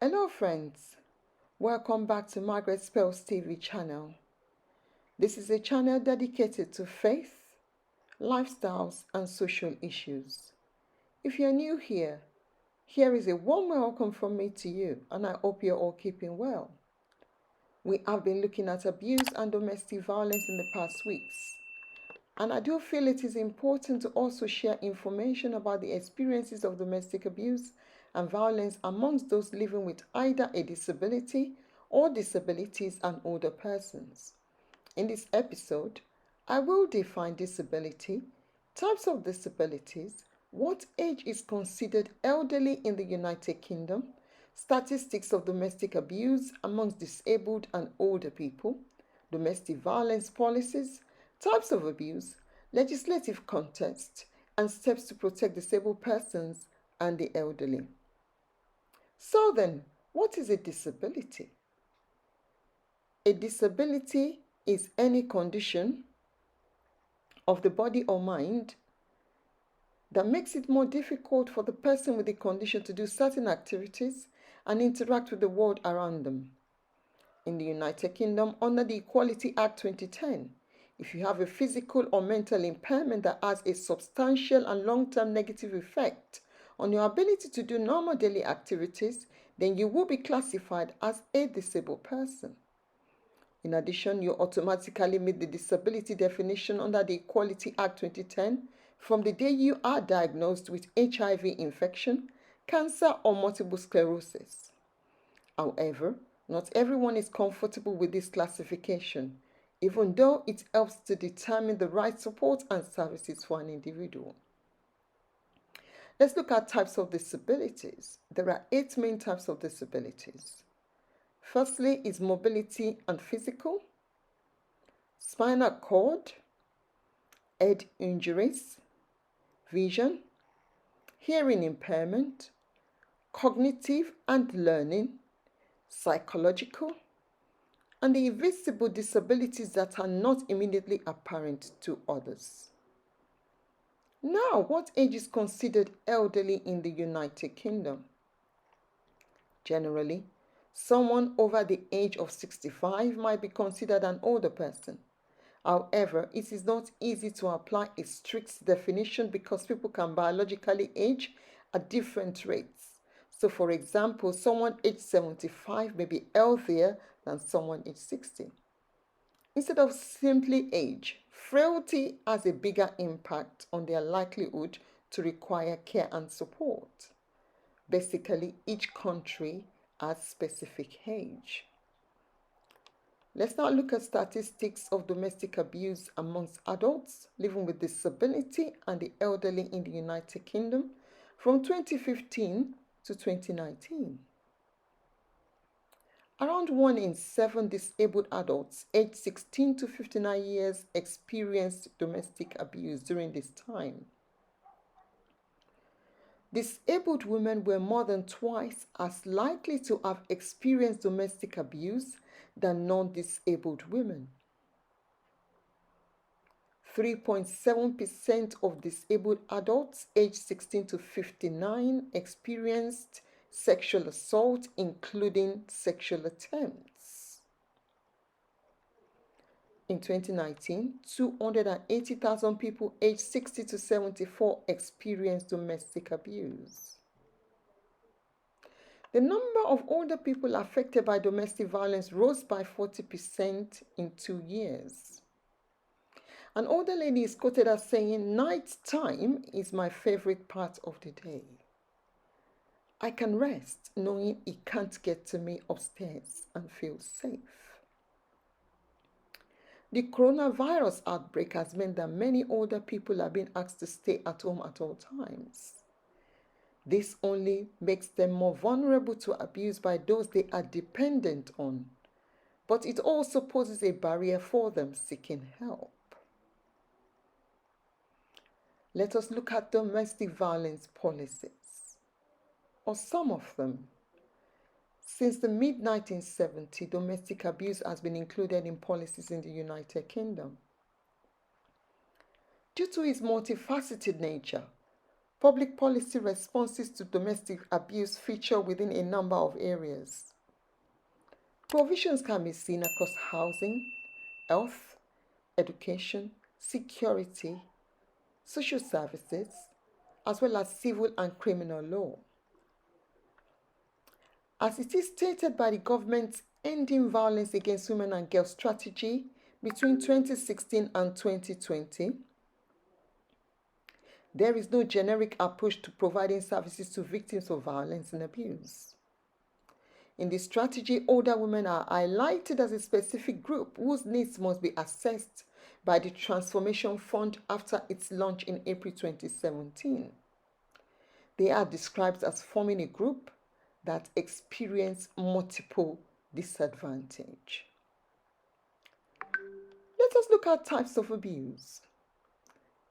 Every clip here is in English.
Hello friends, welcome back to MargaretsPearlsTV channel. This is a channel dedicated to faith, lifestyles and social issues. If you're new here, here is a warm welcome from me to you and I hope you're all keeping well. We have been looking at abuse and domestic violence in the past weeks. And I do feel it is important to also share information about the experiences of domestic abuse and violence amongst those living with either a disability or disabilities and older persons. In this episode, I will define disability, types of disabilities, what age is considered elderly in the United Kingdom, statistics of domestic abuse amongst disabled and older people, domestic violence policies, types of abuse, legislative context, and steps to protect disabled persons and the elderly. So then, what is a disability? A disability is any condition of the body or mind that makes it more difficult for the person with the condition to do certain activities and interact with the world around them. In the United Kingdom, under the Equality Act 2010, if you have a physical or mental impairment that has a substantial and long-term negative effect on your ability to do normal daily activities, then you will be classified as a disabled person. In addition, you automatically meet the disability definition under the Equality Act 2010 from the day you are diagnosed with HIV infection, cancer, or multiple sclerosis. However, not everyone is comfortable with this classification, even though it helps to determine the right support and services for an individual. Let's look at types of disabilities. There are 8 main types of disabilities. Firstly is mobility and physical, spinal cord, head injuries, vision, hearing impairment, cognitive and learning, psychological, and the invisible disabilities that are not immediately apparent to others. Now, what age is considered elderly in the United Kingdom? Generally, someone over the age of 65 might be considered an older person. However, it is not easy to apply a strict definition because people can biologically age at different rates. So, for example, someone aged 75 may be healthier than someone aged 60. Instead of simply age, frailty has a bigger impact on their likelihood to require care and support. Basically, each country has specific age. Let's now look at statistics of domestic abuse amongst adults living with disability and the elderly in the United Kingdom from 2015 to 2019. Around 1 in 7 disabled adults aged 16 to 59 years experienced domestic abuse during this time. Disabled women were more than twice as likely to have experienced domestic abuse than non-disabled women. 3.7% of disabled adults aged 16 to 59 experienced sexual assault, including sexual attempts. In 2019, 280,000 people aged 60 to 74 experienced domestic abuse. The number of older people affected by domestic violence rose by 40% in 2 years. An older lady is quoted as saying, "Night time is my favorite part of the day. I can rest knowing he can't get to me upstairs and feel safe." The coronavirus outbreak has meant that many older people are being asked to stay at home at all times. This only makes them more vulnerable to abuse by those they are dependent on, but it also poses a barrier for them seeking help. Let us look at domestic violence policies, or some of them. Since the mid-1970s, domestic abuse has been included in policies in the United Kingdom. Due to its multifaceted nature, Public policy responses to domestic abuse feature within a number of areas. Provisions can be seen across housing, health, education, security, social services, as well as civil and criminal law. As it is stated by the government's Ending Violence Against Women and Girls strategy between 2016 and 2020, there is no generic approach to providing services to victims of violence and abuse. In the strategy, older women are highlighted as a specific group whose needs must be assessed by the Transformation Fund after its launch in April 2017. They are described as forming a group that experience multiple disadvantage. Let us look at types of abuse.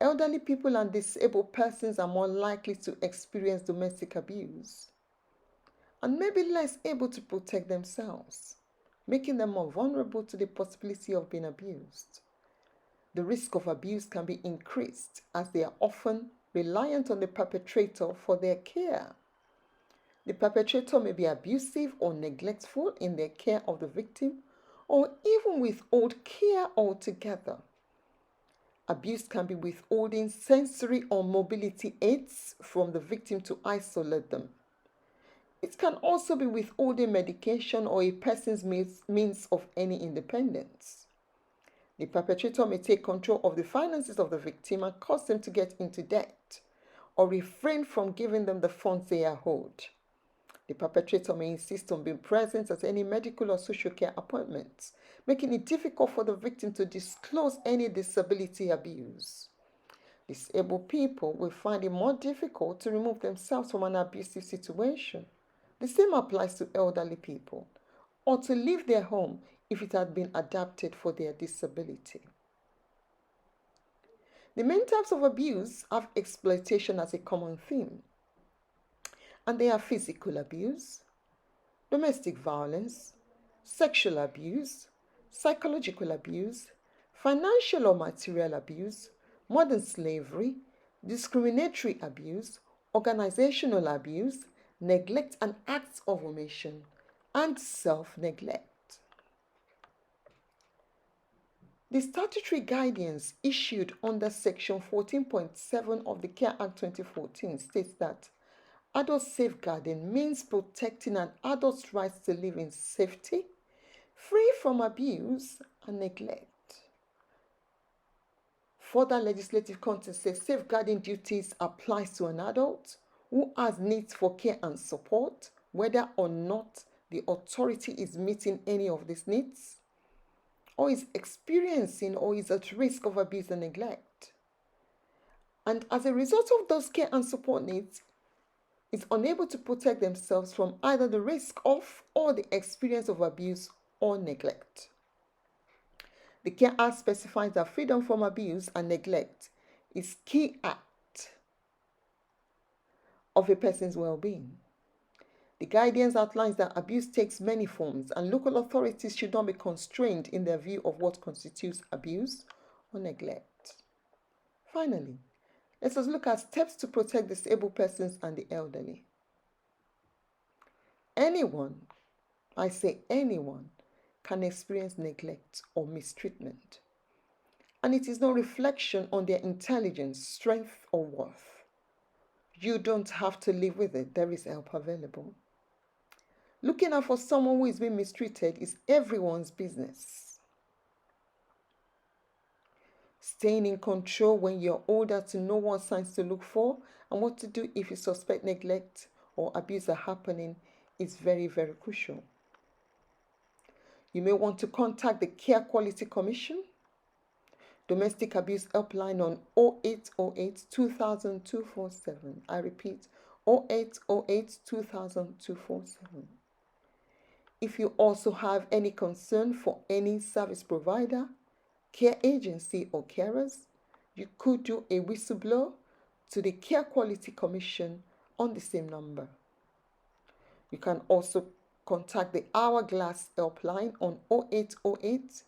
Elderly people and disabled persons are more likely to experience domestic abuse and may be less able to protect themselves, making them more vulnerable to the possibility of being abused. The risk of abuse can be increased as they are often reliant on the perpetrator for their care. The perpetrator may be abusive or neglectful in their care of the victim, or even withhold care altogether. Abuse can be withholding sensory or mobility aids from the victim to isolate them. It can also be withholding medication or a person's means of any independence. The perpetrator may take control of the finances of the victim and cause them to get into debt, or refrain from giving them the funds they are owed. The perpetrator may insist on being present at any medical or social care appointments, making it difficult for the victim to disclose any disability abuse. Disabled people will find it more difficult to remove themselves from an abusive situation. The same applies to elderly people, or to leave their home if it had been adapted for their disability. The main types of abuse have exploitation as a common theme, and they are physical abuse, domestic violence, sexual abuse, psychological abuse, financial or material abuse, modern slavery, discriminatory abuse, organizational abuse, neglect and acts of omission, and self-neglect. The statutory guidance issued under Section 14.7 of the Care Act 2014 states that adult safeguarding means protecting an adult's rights to live in safety, free from abuse and neglect. Further legislative context says safeguarding duties applies to an adult who has needs for care and support, whether or not the authority is meeting any of these needs, or is experiencing or is at risk of abuse and neglect. And as a result of those care and support needs, is unable to protect themselves from either the risk of or the experience of abuse or neglect. The Care Act specifies that freedom from abuse and neglect is key act of a person's well-being. The guidance outlines that abuse takes many forms and local authorities should not be constrained in their view of what constitutes abuse or neglect. Finally, let us look at steps to protect disabled persons and the elderly. Anyone, I say anyone, can experience neglect or mistreatment, and it is no reflection on their intelligence, strength, or worth. You don't have to live with it. There is help available. Looking out for someone who is being mistreated is everyone's business. Staying in control when you're older to know what signs to look for and what to do if you suspect neglect or abuse are happening is very, very crucial. You may want to contact the Care Quality Commission, Domestic Abuse Helpline on 0808 2000 247. I repeat, 0808 2000 247. If you also have any concern for any service provider, care agency, or carers, you could do a whistleblower to the Care Quality Commission on the same number. You can also contact the Hourglass Helpline on 0808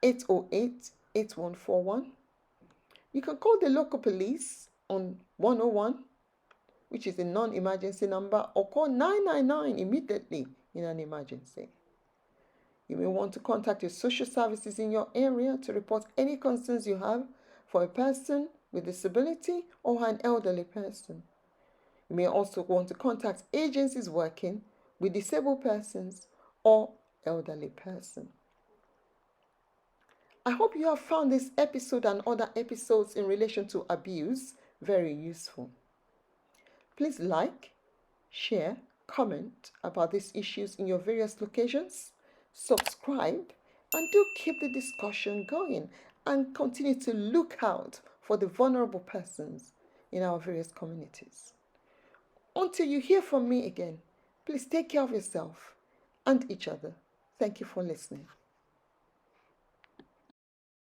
808 8141. You can call the local police on 101 which is a non-emergency number, or call 999 immediately in an emergency. You may want to contact your social services in your area to report any concerns you have for a person with disability or an elderly person. You may also want to contact agencies working with disabled persons or elderly persons. I hope you have found this episode and other episodes in relation to abuse very useful. Please like, share, comment about these issues in your various locations, subscribe, and do keep the discussion going and continue to look out for the vulnerable persons in our various communities. Until you hear from me again, please take care of yourself and each other. Thank you for listening.